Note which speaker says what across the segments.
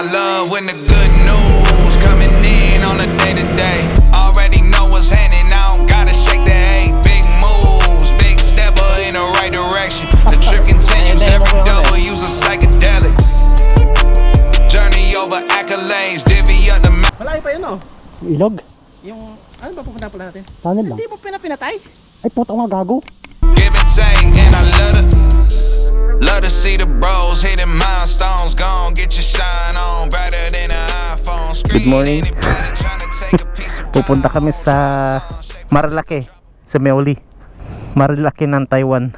Speaker 1: I love when the good news coming in on a day-to-day. Already know what's happening, I don't gotta shake the A. Big moves, big stepper in the right direction. The trip continues, every double use a psychedelic. Journey over accolades, divvy up the map.
Speaker 2: Malayo pa yun, oh.
Speaker 3: Ilog?
Speaker 2: Yung, ano ba pupunta pala natin?
Speaker 3: Tunnel lang.
Speaker 2: Hindi mo pinapinatay?
Speaker 3: Ay, puto nga gago.
Speaker 1: Give and take, and I love to see the bros hitting milestones. Gone, get your shine on, brighter than an iPhone screen.
Speaker 3: Good morning.
Speaker 1: Anybody tryna take a piece of
Speaker 3: Pupunta kami sa Marilake, sa Meoli. Marilake ng Taiwan.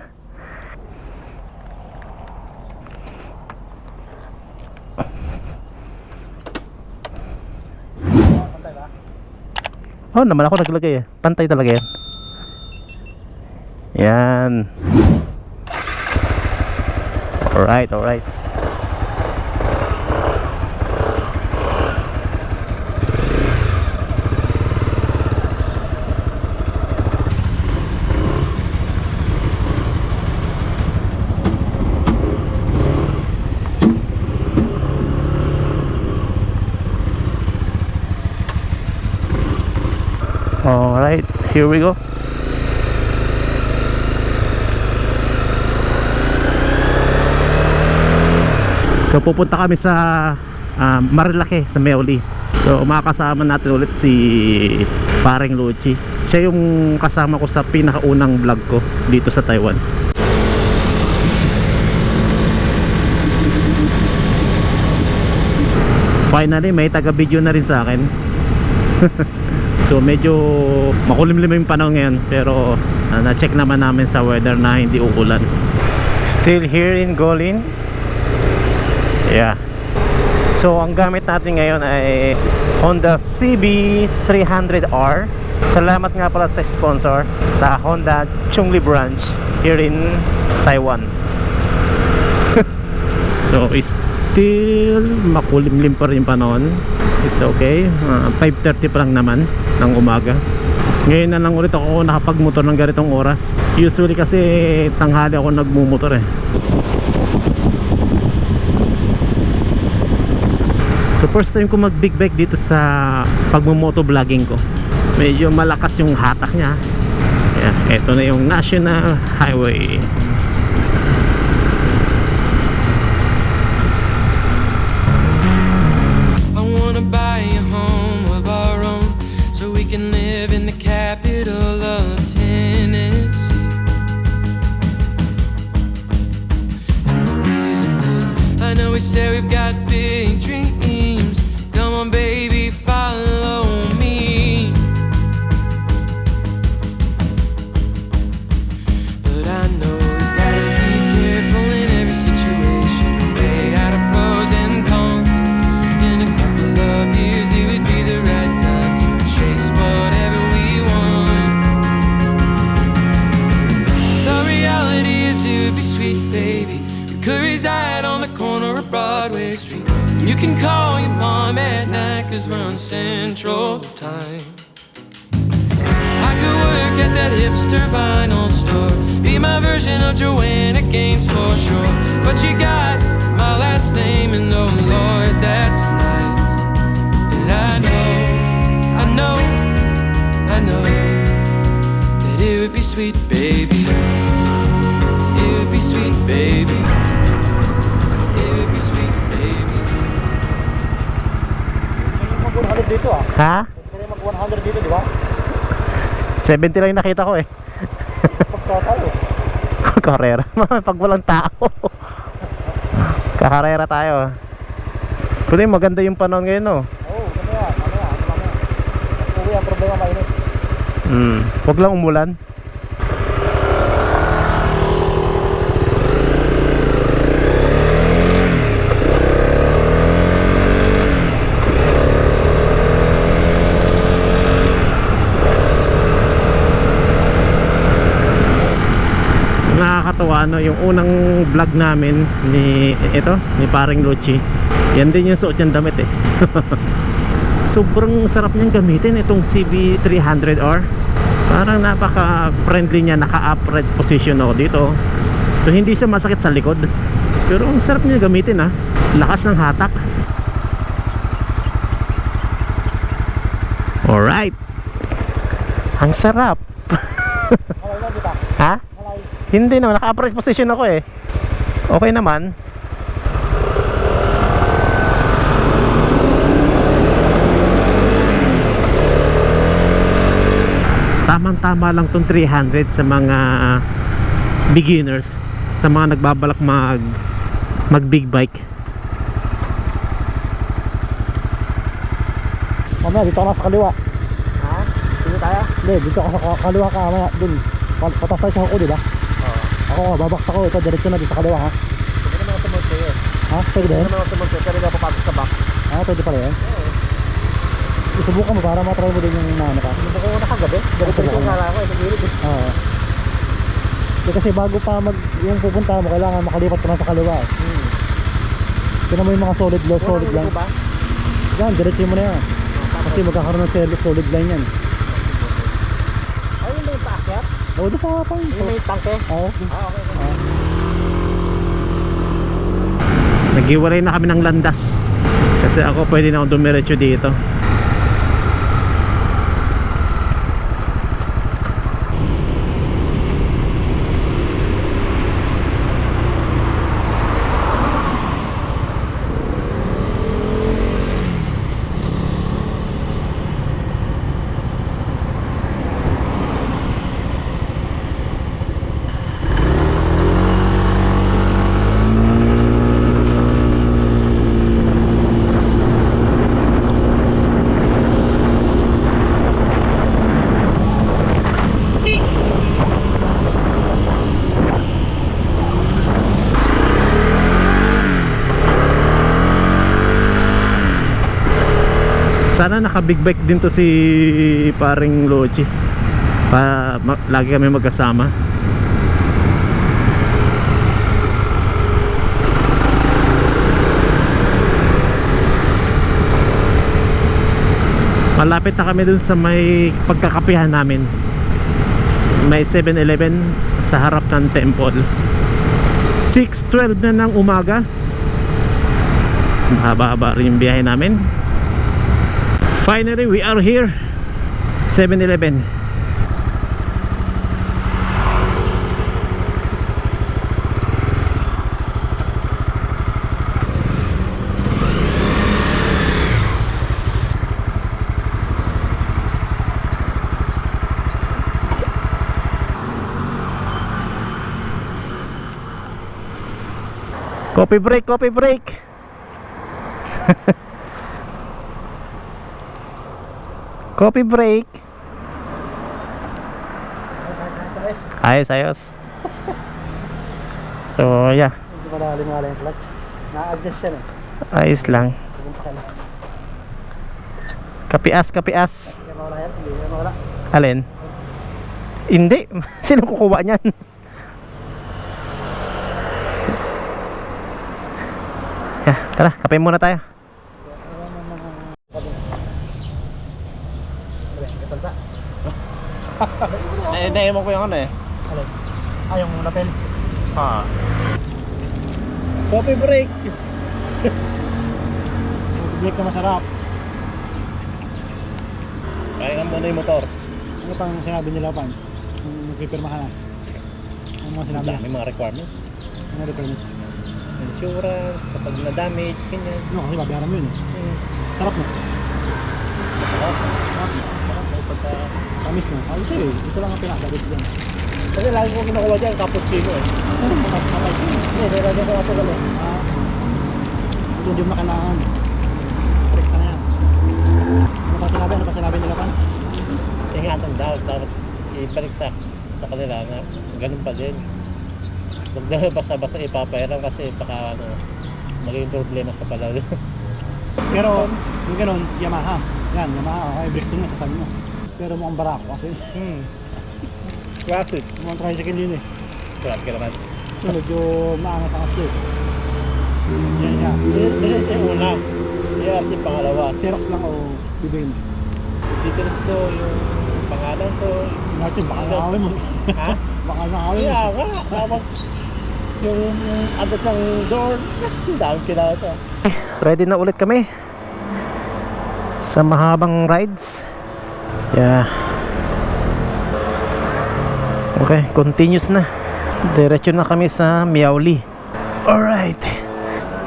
Speaker 3: Oh, naman ako naglagay eh. Pantay talaga yan. Yan. Alright, alright. Alright, here we go. So pupunta kami sa Marilake, sa Meoli. So makakasama natin ulit si Paring Luchi. Siya yung kasama ko sa pinakaunang vlog ko dito sa Taiwan. Finally may taga-video na rin sa akin. So medyo makulimlim yung panahon ngayon, pero na-check naman namin sa weather na hindi uulan. Still here in Golin. Yeah. So ang gamit natin ngayon ay Honda CB300R. Salamat nga pala sa sponsor, sa Honda Chungli branch here in Taiwan. So still makulimlim pa rin yung panahon. It's okay. 5:30 pa lang naman ng umaga. Ngayon na lang ulit ako nakapagmotor ng ganitong oras. Usually kasi tanghali ako nagmumotor eh. So first time ko mag big bike dito sa pagmumoto vlogging ko. Medyo malakas yung hatak niya. Ayan, eto na yung National Highway.
Speaker 4: We say we've got big dreams. Come on, baby, follow me. But I know we've gotta be careful in every situation. Weigh out the pros and cons. In a couple of years, it would be the right time to chase whatever we want. The reality is, it would be sweet, baby. We could reside on the corner of Broadway Street. You can call your mom at night, cause we're on Central Time. I could work at that hipster vinyl store, be my version of Joanna Gaines for sure. But you got my last name, and oh Lord, that's nice. And I know that it would be sweet, baby. It would be sweet, baby. Sweet baby.
Speaker 2: Mag-100 dito ah.
Speaker 3: Ha?
Speaker 2: Kaya mag-100 dito, di ba?
Speaker 3: 70 lang yung nakita ko eh.
Speaker 2: Pagka tayo.
Speaker 3: Karera. Pag walang tao. Kakarera tayo. Pero maganda yung panahon ngayon, no?
Speaker 2: Oo, ganda yan. Uwi ang problema mainit.
Speaker 3: Huwag lang umulan. Nakakatawa, no, yung unang vlog namin ni Paring Luchi, yan din yung suot niyang damit eh. Sobrang sarap niyang gamitin itong CB300R. Parang napaka friendly niya, naka-upright position ako dito. So hindi siya masakit sa likod. Pero ang sarap niya gamitin ah. Lakas ng hatak. Alright. Ang sarap.
Speaker 2: Malay na, di ba?
Speaker 3: Ha?
Speaker 2: Malay.
Speaker 3: Hindi naman, naka-upright position ako eh. Okay naman. Tamang-tama lang tong 300 sa mga beginners, sa mga nagbabalak mag big bike.
Speaker 2: Mamaya, dito ka na sa kaliwa.
Speaker 3: Ha? Dito tayo?
Speaker 2: Hindi, dito ka sa kaliwa ka. Mamaya, dun. Patasay sa ako, di ba?
Speaker 3: Oo.
Speaker 2: Ako, babaks ako. Ito, diretso na dito sa kaliwa, ha?
Speaker 3: Pwede naman ako sumunod sa'yo.
Speaker 2: Ha? Pwede ba
Speaker 3: Pwede
Speaker 2: yan?
Speaker 3: naman ako sumunod sa'yo, pero hindi ako papasok sa box.
Speaker 2: Ah, pwede pala yan?
Speaker 3: Oo.
Speaker 2: Isubukan mo para matry mo din yung ano ka.
Speaker 3: Hindi ko na kagabi. Ganito yung kala ko, sa gilid.
Speaker 2: Oo. Kasi bago pa yung pupunta mo, kailangan makalipat ka na sa kaliwa. Tignan mo yung mga solid line.
Speaker 3: ba?
Speaker 2: Yan, diretso mo na yan. Kasi magkakaroon ng solid line yan.
Speaker 3: Ay, yung may paakyat?
Speaker 2: Oo, doon sa pang.
Speaker 3: Yung may tangke?
Speaker 2: Oo.
Speaker 3: Ah, okay.
Speaker 2: Oo.
Speaker 3: Naghiwalay na kami ng landas. Kasi ako pwede na akong dumiretso dito. Sana naka big bike din to si paring Lochi. Lagi kami magkasama. Malapit na kami dun sa may pagkakapihan namin. May 7-Eleven sa harap ng temple. 6:12 na ng umaga. Mahaba-haba rin yung biyahe namin. Finally, we are here. 7-Eleven. Coffee break, coffee break. Coffee break. Ayos, ayos. So, yeah.
Speaker 2: Hindi pa nakalimala yung clutch. Na-adjust yan eh.
Speaker 3: Ayos lang.
Speaker 2: Pupunta ka na.
Speaker 3: Kapias, kapias.
Speaker 2: Hindi na mawala yan. Hindi na mawala.
Speaker 3: Alin? Hindi. Sino kukuha niyan? Yeah, tara, kape muna tayo.
Speaker 2: Kasalta.
Speaker 3: Naiinom ko yung ano eh.
Speaker 2: Alin? Ah, yung lapel.
Speaker 3: Coffee break.
Speaker 2: Break na masarap.
Speaker 3: Kaya nga muna yung motor.
Speaker 2: Ano pang sinabi nila pan? Kung magpipirma ka na. Ano mga sinabi niya?
Speaker 3: May mga requirements.
Speaker 2: Ano requirements?
Speaker 3: Insurance, kapag na-damage, ganyan.
Speaker 2: Ano kasi babayaran mo yun eh. Sarap na. Sarap na.
Speaker 3: Pagka...
Speaker 2: Tamis na. Ayos sa'yo eh. Ito lang ang pinakabit dyan.
Speaker 3: Kasi lagi ko kinukuha dyan, cappuccino eh.
Speaker 2: Ano makakabay?
Speaker 3: Hindi, may lagi ko kasi gano'n.
Speaker 2: Ah. Ito hindi mo na kailangan. Correct ka na yan. Ano pa sinabi? Ano pa sinabi nila pan?
Speaker 3: Ingatan dapat ibalik sa kanila na ganun pa din. Huwag na basta-basta ipapairam kasi baka ano, maging problema sa pala.
Speaker 2: Pero yung ganun, Yamaha. Yan, Yamaha. Okay, break na sasabi mo. Pero mukhang barako kasi.
Speaker 3: Classic.
Speaker 2: Mukhang tricycle yun eh.
Speaker 3: Grabe ka naman.
Speaker 2: So, medyo maangas ang kasi. Yan yan.
Speaker 3: Kasi siya yung una. Kaya si pangalawa.
Speaker 2: Xerox lang o bibigyan mo.
Speaker 3: Details ko, yung pangalan ko.
Speaker 2: Natin, baka nakawin mo.
Speaker 3: Ha?
Speaker 2: Baka nakawin mo.
Speaker 3: Kaya nga. Tapos yung atas ng door. Dami kinata. Ready na ulit kami sa mahabang rides. Yeah. Okay, continuous na. Diretso na kami sa Miauli. Alright.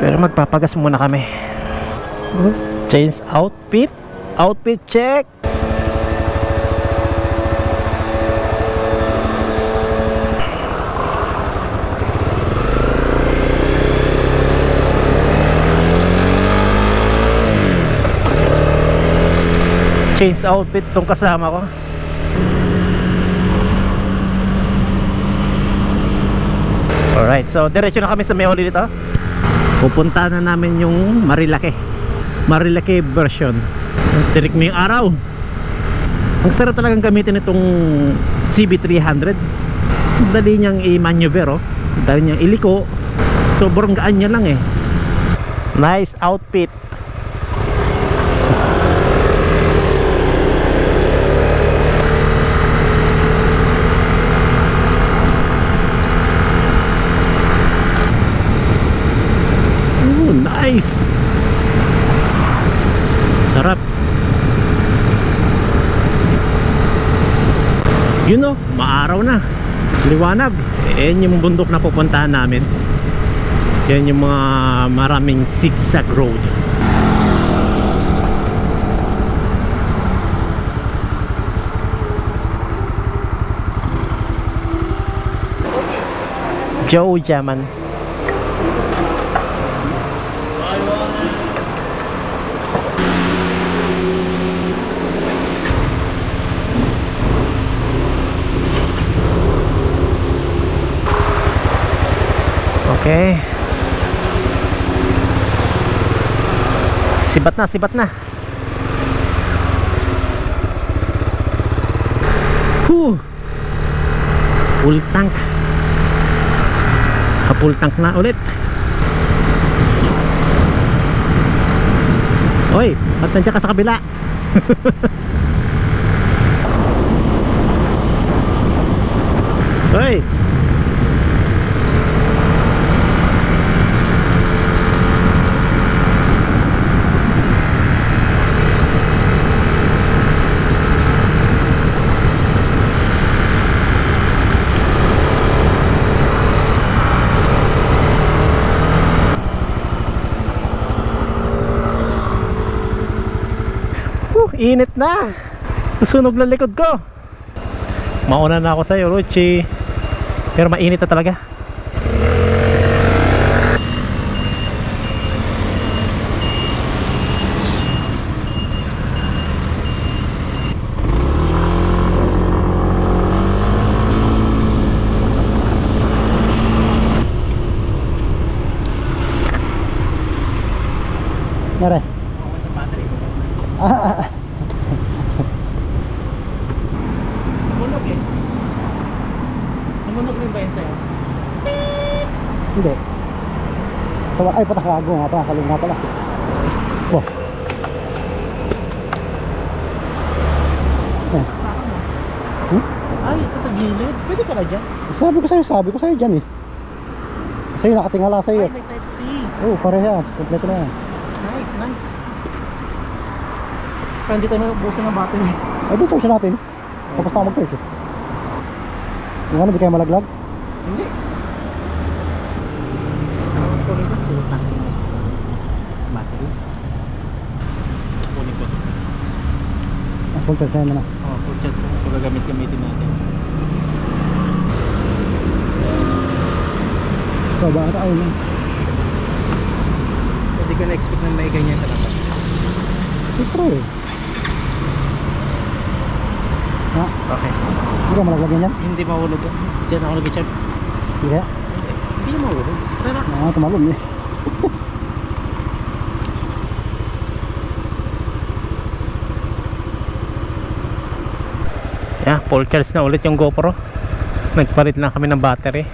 Speaker 3: Pero magpapagas muna kami. Change outfit. Outfit check. Change outfit tong kasama ko. Alright, so diretso na kami sa Miauli dito. Pupunta na namin yung Marilake version. Tirik mo yung araw. Ang sarap talagang gamitin itong CB300. Dali niyang i-maneuver, oh. Dali niyang iliko. Sobrang gaan niya lang eh. Nice outfit. Nice. Sarap. Yun o, maaraw na. Liwanag. Yan yung bundok na pupuntahan namin. Yan yung mga maraming zigzag road. Joe Jaman. Okay. Sibat na. Full tank. Full tank na ulit. Oy, ba't nandiyan ka sa kabila? Oy. Init na. Sunog na likod ko. Mauna na ako sa'yo, Ruchi. Pero mainit na talaga.
Speaker 2: Nare.
Speaker 3: Tumunog eh. Tumunog rin ba yun sa'yo?
Speaker 2: Hindi. So, ay, patakago nga pa. Kaling nga pala. Oh.
Speaker 3: Ay, ito sa gilid. Pwede pala dyan.
Speaker 2: Sabi ko sa'yo dyan eh. Kasi nakatingala sa'yo.
Speaker 3: Ay, may type C.
Speaker 2: Oh, parehas. Kompleto na yan.
Speaker 3: Nice. Kaya hindi tayo mabusin ng battery.
Speaker 2: Ay, dito siya natin. Tapos na mag-charge eh. Yung ano, di kayo malaglag?
Speaker 3: Hindi. Tawag ko rito, utang. Battery. Kunin ko.
Speaker 2: Full charge na na.
Speaker 3: Oo, full charge. Ito gagamitin natin.
Speaker 2: So, baka tayo na.
Speaker 3: Hindi ko na-expect na may ganyan talaga.
Speaker 2: Ito eh. Ha?
Speaker 3: Okay.
Speaker 2: Hindi ka malaglag yan yan?
Speaker 3: Hindi mahulog. Diyan ako nag-charge.
Speaker 2: Hindi.
Speaker 3: Hindi mahulog. Relax.
Speaker 2: Tumalong eh.
Speaker 3: Yeah, full charge na ulit yung GoPro. Nagpalit lang kami ng battery.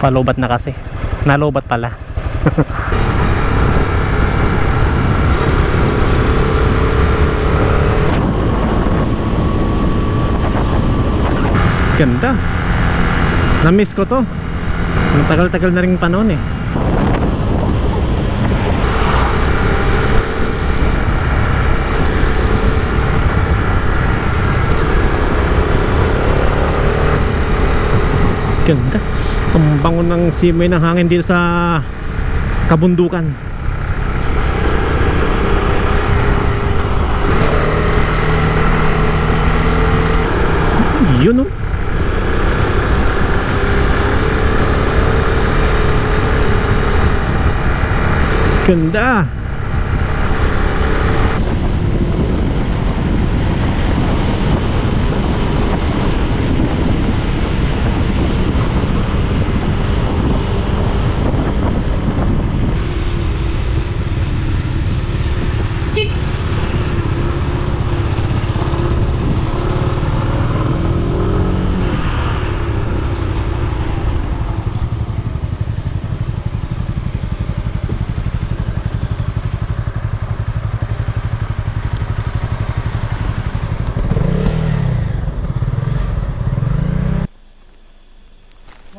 Speaker 3: Palubat na kasi. Nalubat pala. Ganda. Na-miss ko to. Ang tagal-tagal na rin panahon eh. Ganda. Ang bango ng simoy ng hangin dito sa kabundukan. Yun oh. Ganda.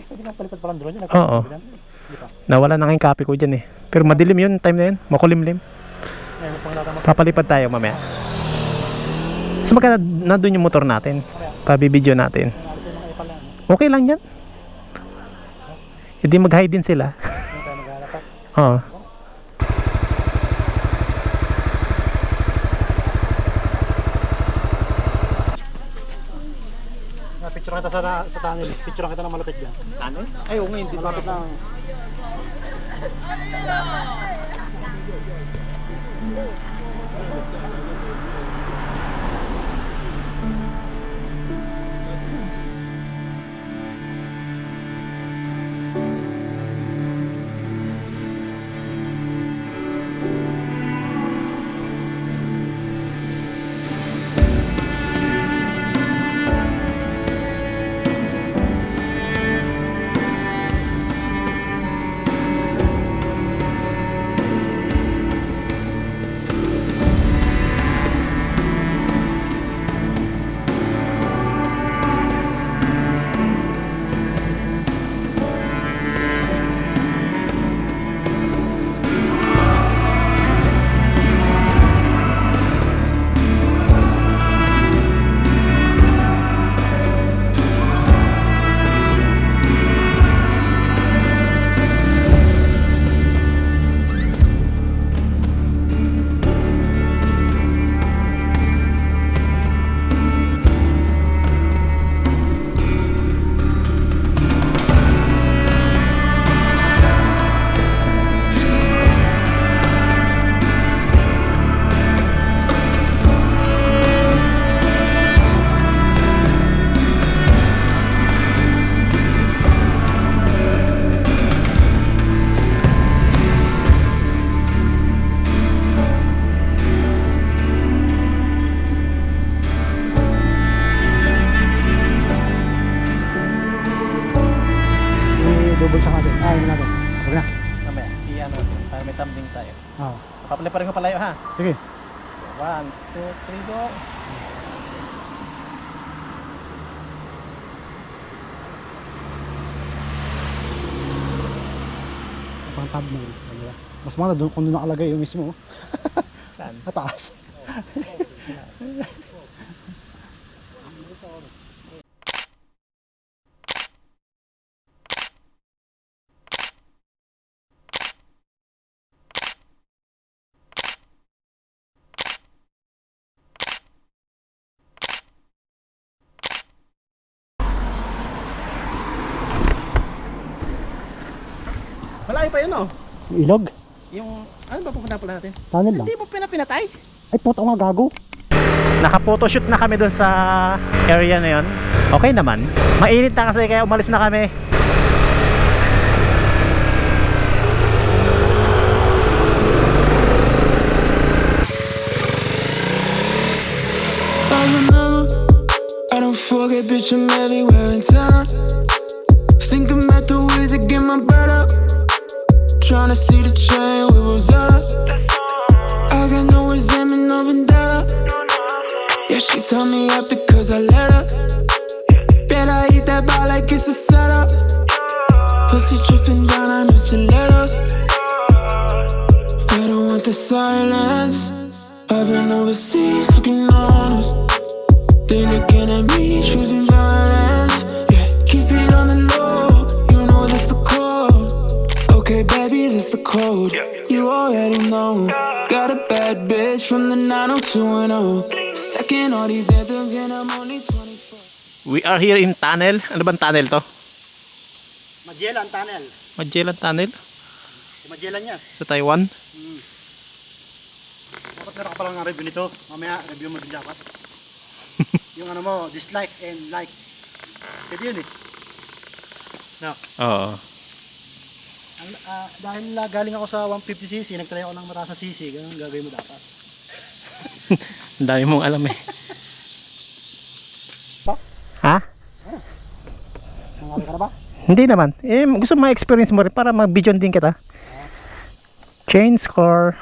Speaker 2: Pwede nang palipad palang drone yun.
Speaker 3: Oo. Nawala na nga yung copy ko dyan eh. Pero madilim yun, time na yun. Makulimlim. Papalipad tayo mamaya. So magka nandun yung motor natin. Pabibideo natin. Okay lang yan. Hindi mag-hide din sila. Oo.
Speaker 2: Picture kita sa tunnel. Picture kita na malapit dyan.
Speaker 3: Ano? Ay, oo nga, hindi
Speaker 2: Malapit lang. I-double sa natin. Yun natin. Huwag na.
Speaker 3: Mamaya, i-ano, para may tumbling tayo.
Speaker 2: Oo.
Speaker 3: Papalay pa rin ko palayo ha.
Speaker 2: Sige.
Speaker 3: 1, 2, 3, go!
Speaker 2: Pang tab na yun. Mas maganda doon kung doon nakalagay yung mismo.
Speaker 3: Saan?
Speaker 2: Mataas.
Speaker 3: Malayo pa yun oh.
Speaker 2: Yung ilog.
Speaker 3: Yung, ano ba pupunta pala natin?
Speaker 2: Tunnel lang.
Speaker 3: Hindi mo pinatay?
Speaker 2: Ay, puto nga gago.
Speaker 3: Naka-photoshoot na kami doon sa area na yun. Okay naman. Mainit na kasi kaya umalis na kami.
Speaker 4: I remember, I don't forget, bitch, I'm everywhere in town. Think about the ways to get my bread up. Tryna see the train with Rosetta. I got no resentment, no vendetta. Yeah, she told me up because I let her. Better eat that bar like it's a setup. Pussy dripping down, I need stilettos. I don't want the silence. I've been overseas, looking honest. They looking at me, choosing violence. Yeah, keep it on the low. code. You already know. Got a bad bitch from the 90210. Stacking all these anthems and I'm only 24.
Speaker 3: We are here in tunnel. Ano bang tunnel to?
Speaker 2: Magellan Tunnel.
Speaker 3: Magellan Tunnel?
Speaker 2: Magellan yan.
Speaker 3: Sa Taiwan?
Speaker 2: Dapat meron ka palang ng review nito. Mamaya review mo din dapat. Yung ano mo, dislike and like. Pwede yun eh. No.
Speaker 3: Oo.
Speaker 2: Dahil galing ako sa 150cc, nagtry ako ng mataas na cc, ganun gagawin mo dapat.
Speaker 3: Ang dami mong alam eh.
Speaker 2: Pa?
Speaker 3: Ha?
Speaker 2: Nangawi ka na ba?
Speaker 3: Hindi naman. Eh, gusto mo ma-experience mo rin para mag-video din kita. Chain score.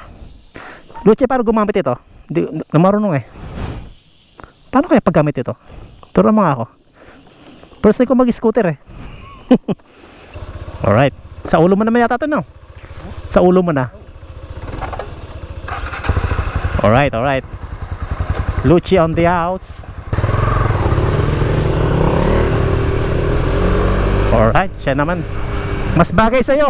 Speaker 3: Lucia, paano gumamit ito? Hindi, marunong eh. Paano kaya paggamit ito? Turo mo nga ako. First time ko mag-scooter eh. Alright. Sa ulo mo naman yata ito, no? Sa ulo mo na. Alright, alright. Lucia on the outs. Alright, siya naman. Mas bagay sa'yo.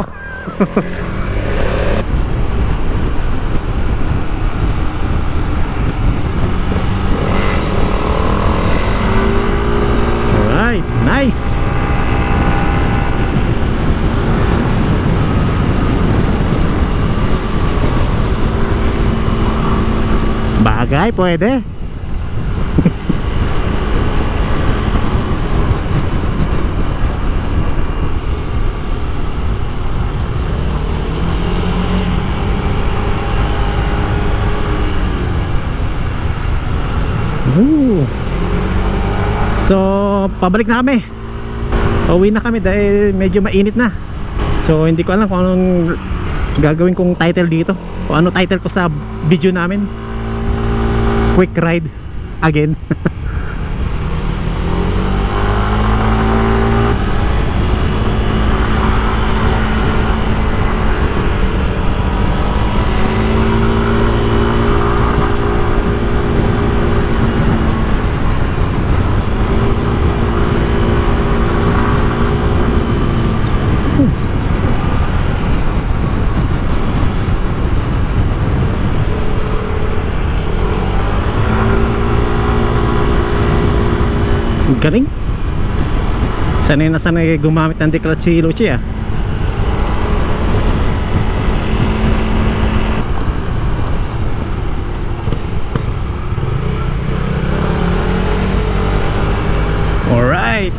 Speaker 3: Alright, nice. Bagay, pwede. So, pabalik na kami. Uwi na kami dahil medyo mainit na. So, hindi ko alam kung anong gagawin kong title dito. Kung ano title ko sa video namin. Quick ride again. Galing. Sanay na sanay gumamit ng declat si Lucia. Alright.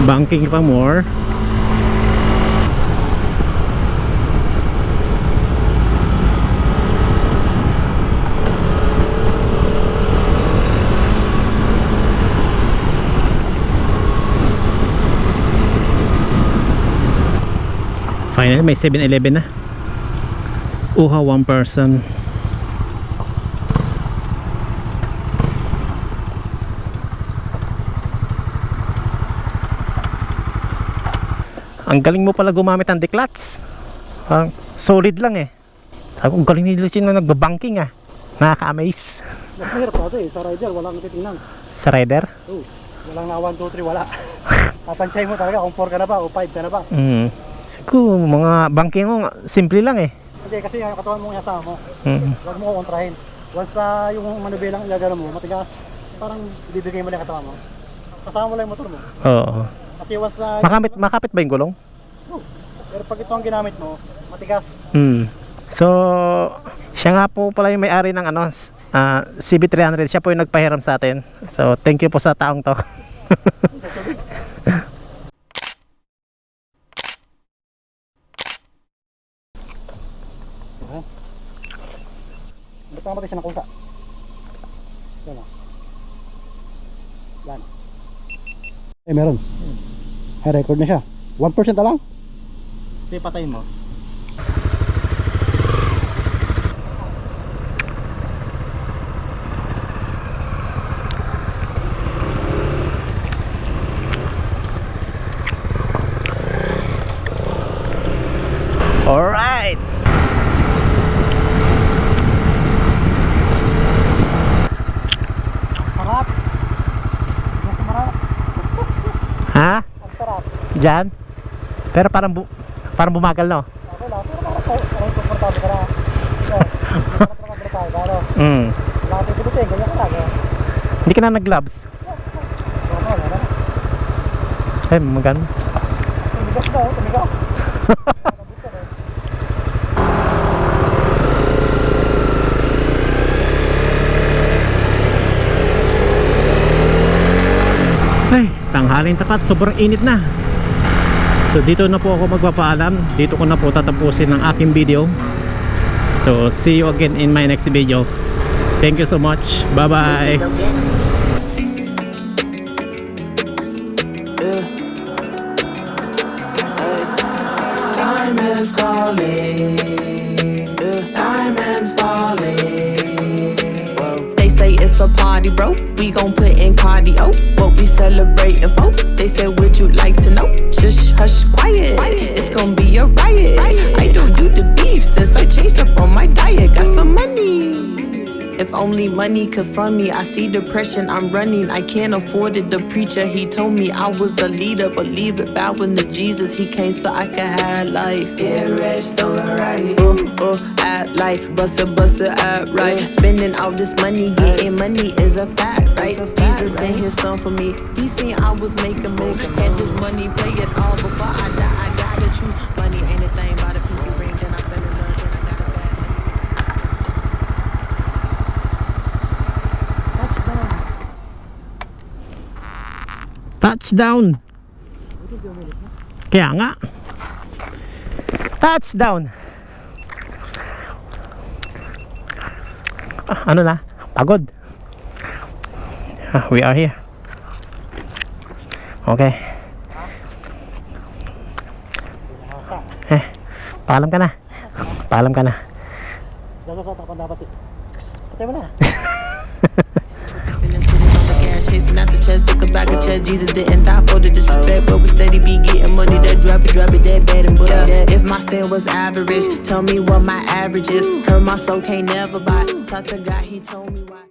Speaker 3: Banking pa more. Finally may 7-Eleven na. Uha 1 person. Ang galing mo pala gumamit ng declats. Solid lang eh. Sabi ko, ang galing ni Lucien na nagbabanking ah. Nakaka-amaze.
Speaker 2: Mahirap kasi sa rider, walang titingnan.
Speaker 3: Sa rider?
Speaker 2: Oh, walang na 1, 2, 3, wala. Tatansyay mo talaga kung 4 ka na ba o 5 ka na ba.
Speaker 3: Siguro, mga banking mo, simple lang eh.
Speaker 2: Hindi, kasi yung katawan mo yung mo. Huwag mo kontrahin. Once yung manubelang ilagano mo, matigas, parang bibigay mo lang yung katawan mo. Kasama mo lang yung motor mo.
Speaker 3: Oo.
Speaker 2: Kasi once na...
Speaker 3: Makapit ba yung gulong?
Speaker 2: Oh, pero pag ito ang ginamit mo, matigas.
Speaker 3: So, siya nga po pala yung may-ari ng ano, CB300. Siya po yung nagpahiram sa atin. So, thank you po sa taong to.
Speaker 2: Ba't namatay siya ng kusa? Yan o. Yan. Eh, meron. Ay, record na siya. 1% na lang.
Speaker 3: Sige, patayin mo. Alright.
Speaker 2: Sarap. Mas marap.
Speaker 3: Ha?
Speaker 2: Ang sarap.
Speaker 3: Diyan? Pero parang bumagal, no?
Speaker 2: Okay lang. Pero parang komportable ka na. Ito. Sarap na tayo. Pero, wala ka pipilutin. Ganyan ka lang.
Speaker 3: Hindi ka na nag-gloves. Ay, maganda.
Speaker 2: Tumigas na. Tumigas.
Speaker 3: Ay, tanghaling tapat, sobrang init na. So dito na po ako magpapaalam. Dito ko na po tatapusin ang aking video. So see you again in my next video. Thank you so much. Bye bye.
Speaker 4: Time is calling, diamonds falling. They say it's a party, bro. We gon' put in cardio. What we celebrating for? They said, would you like to know? Shush, hush, quiet. It's gon' be a riot. I don't do the beef since I changed up on my diet. Got some money. If only money could fund me. I see depression, I'm running. I can't afford it. The preacher, he told me I was a leader. Believe it, bowing to Jesus. He came so I could have life. Get rich, do it right. Act like buster, act right. Spending all this money, getting money is a fact, right? Jesus sent his son for me. He seen I was making moves. Had this money, pay it all before I die. I gotta choose. Money ain't a thing, by the pinky ring. Then I fell in love, then I got a bad money.
Speaker 3: Touchdown. Kaya nga. Touchdown. Ano na? Pagod. We are here. Okay. Paalam ka na. Paalam ka na.
Speaker 2: Patay mo na.
Speaker 4: Chasing out the chest, took a bag of chest. Jesus didn't die for the disrespect, but we steady be getting money. That drop it, that bad and butter. If my sin was average, tell me what my average is. Heard my soul can't never buy. Talk to God, he told me why.